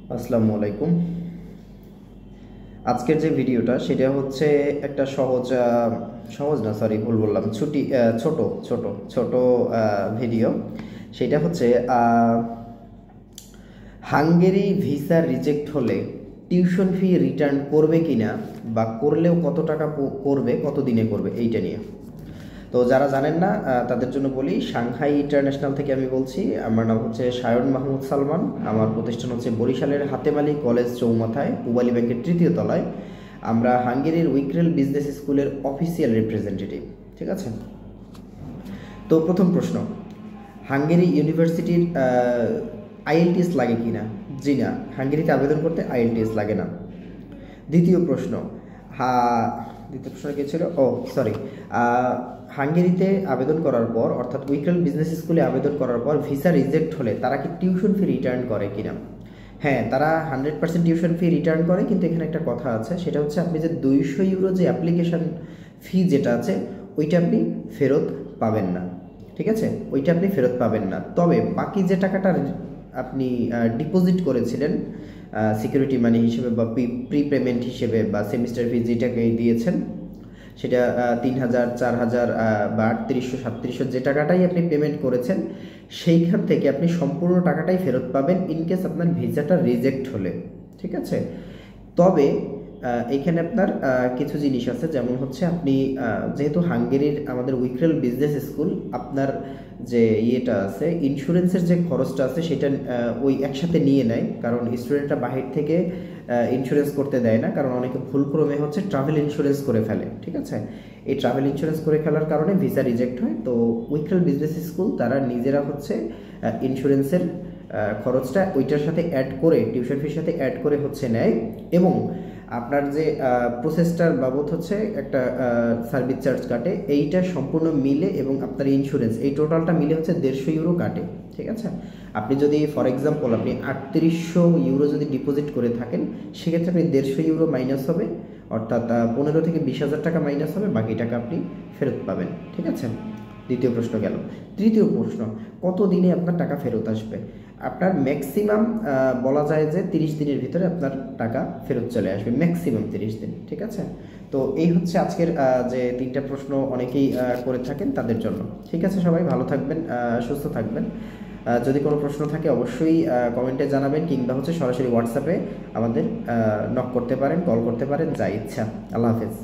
আসসালামু আলাইকুম। আজকের যে ভিডিওটা সেটা হচ্ছে একটা সহজ না, সরি ভুল বললাম, ছোট ছোট ছোট ভিডিও। সেটা হচ্ছে হাঙ্গেরি ভিসা রিজেক্ট হলে টিউশন ফি রিটার্ন করবে কিনা, বা করলেও কত টাকা করবে, কত দিনে করবে, এইটা নিয়ে। তো যারা জানেন না তাদের জন্য বলি, সাংহাই ইন্টারন্যাশনাল থেকে আমি বলছি। আমার নাম হচ্ছে সায়ন মাহমুদ সালমান। আমার প্রতিষ্ঠান হচ্ছে বরিশালের হাতেম আলী কলেজ চৌমাথায়, পূবালী ব্যাংকের ৩য় তলায়। আমরা হাঙ্গেরির উইক্রেল বিজনেস স্কুলের অফিসিয়াল রিপ্রেজেন্টেটিভ। ঠিক আছে? তো প্রথম প্রশ্ন, হাঙ্গেরি ইউনিভার্সিটির আইএলটিএস লাগে কি না? জি না, হাঙ্গেরিতে আবেদন করতে আইএলটিএস লাগে না। দ্বিতীয় প্রশ্ন, হা দ্বিতীয় প্রশ্ন কী ছিল? সরি, হাঙ্গেরিতে আবেদন করার পর, অর্থাৎ উইক্রেল বিজনেস স্কুলে আবেদন করার পর ভিসা রিজেক্ট হলে তারা কি টিউশন ফি রিটার্ন করে কিনা? হ্যাঁ, তারা 100% টিউশন ফি রিটার্ন করে, কিন্তু এখানে একটা কথা আছে, সেটা হচ্ছে আপনি যে 200 ইউরো যে অ্যাপ্লিকেশন ফি যেটা আছে, ওইটা আপনি ফেরত পাবেন না। ঠিক আছে? ওইটা আপনি ফেরত পাবেন না। তবে বাকি যে টাকাটা আপনি ডিপোজিট করেছিলেন সিকিউরিটি মানি হিসেবে, বা প্রি পেমেন্ট হিসেবে, বা সেমিস্টার ফি যেটাকে দিয়েছেন, সেটা 3000, 4000 বা 3800, 3700 যে টাকাটাই আপনি পেমেন্ট করেছেন, সেইখান থেকে আপনি সম্পূর্ণ টাকাটাই ফেরত পাবেন ইনকেস আপনার ভিসাটা রিজেক্ট হলে। ঠিক আছে? তবে এইখানে আপনার কিছু জিনিস আছে, যেমন হচ্ছে আপনি যেহেতু হাঙ্গেরির আমাদের উইক্রেল বিজনেস স্কুল, আপনার যে ইয়েটা আছে, ইন্স্যুরেন্সের যে খরচটা আছে, সেটা ওই একসাথে নিয়ে নেয়। কারণ স্টুডেন্টরা বাহির থেকে ইন্স্যুরেন্স করতে দেয় না, কারণ অনেকে ভুলক্রমে হচ্ছে ট্রাভেল ইন্স্যুরেন্স করে ফেলে। ঠিক আছে? এই ট্রাভেল ইন্স্যুরেন্স করে ফেলার কারণে ভিসা রিজেক্ট হয়। তো উইক্রেল বিজনেস স্কুল তারা নিজেরা হচ্ছে ইন্স্যুরেন্সের খরচটা ওইটার সাথে অ্যাড করে, টিউশন ফির সাথে অ্যাড করে হচ্ছে নেয়। এবং আপনার যে প্রসেসটার বাবদ হচ্ছে একটা সার্ভিস চার্জ কাটে, এইটা সম্পূর্ণ মিলে এবং আপনার ইন্স্যুরেন্স, এই টোটালটা মিলে হচ্ছে 150 ইউরো কাটে। ঠিক আছে? আপনি যদি ফর এক্সাম্পল আপনি 3800 ইউরো যদি ডিপোজিট করে থাকেন, সেক্ষেত্রে আপনি 150 ইউরো মাইনাস হবে, অর্থাৎ 15 থেকে 20,000 টাকা মাইনাস হবে, বাকি টাকা আপনি ফেরত পাবেন। ঠিক আছে? দ্বিতীয় প্রশ্ন গেল। তৃতীয় প্রশ্ন, কত দিনে আপনার টাকা ফেরত আসবে? আপনার ম্যাক্সিমাম বলা যায় যে 30 দিনের ভিতরে আপনার টাকা ফেরত চলে আসবে, ম্যাক্সিমাম 30 দিন। ঠিক আছে? তো এই হচ্ছে আজকের যে 3টা প্রশ্ন অনেকেই করে থাকেন তাদের জন্য। ঠিক আছে, সবাই ভালো থাকবেন, সুস্থ থাকবেন। যদি কোনো প্রশ্ন থাকে অবশ্যই কমেন্টে জানাবেন, কিংবা হচ্ছে সরাসরি হোয়াটসঅ্যাপে আমাদের নক করতে পারেন, কল করতে পারেন, যা ইচ্ছা। আল্লাহ হাফেজ।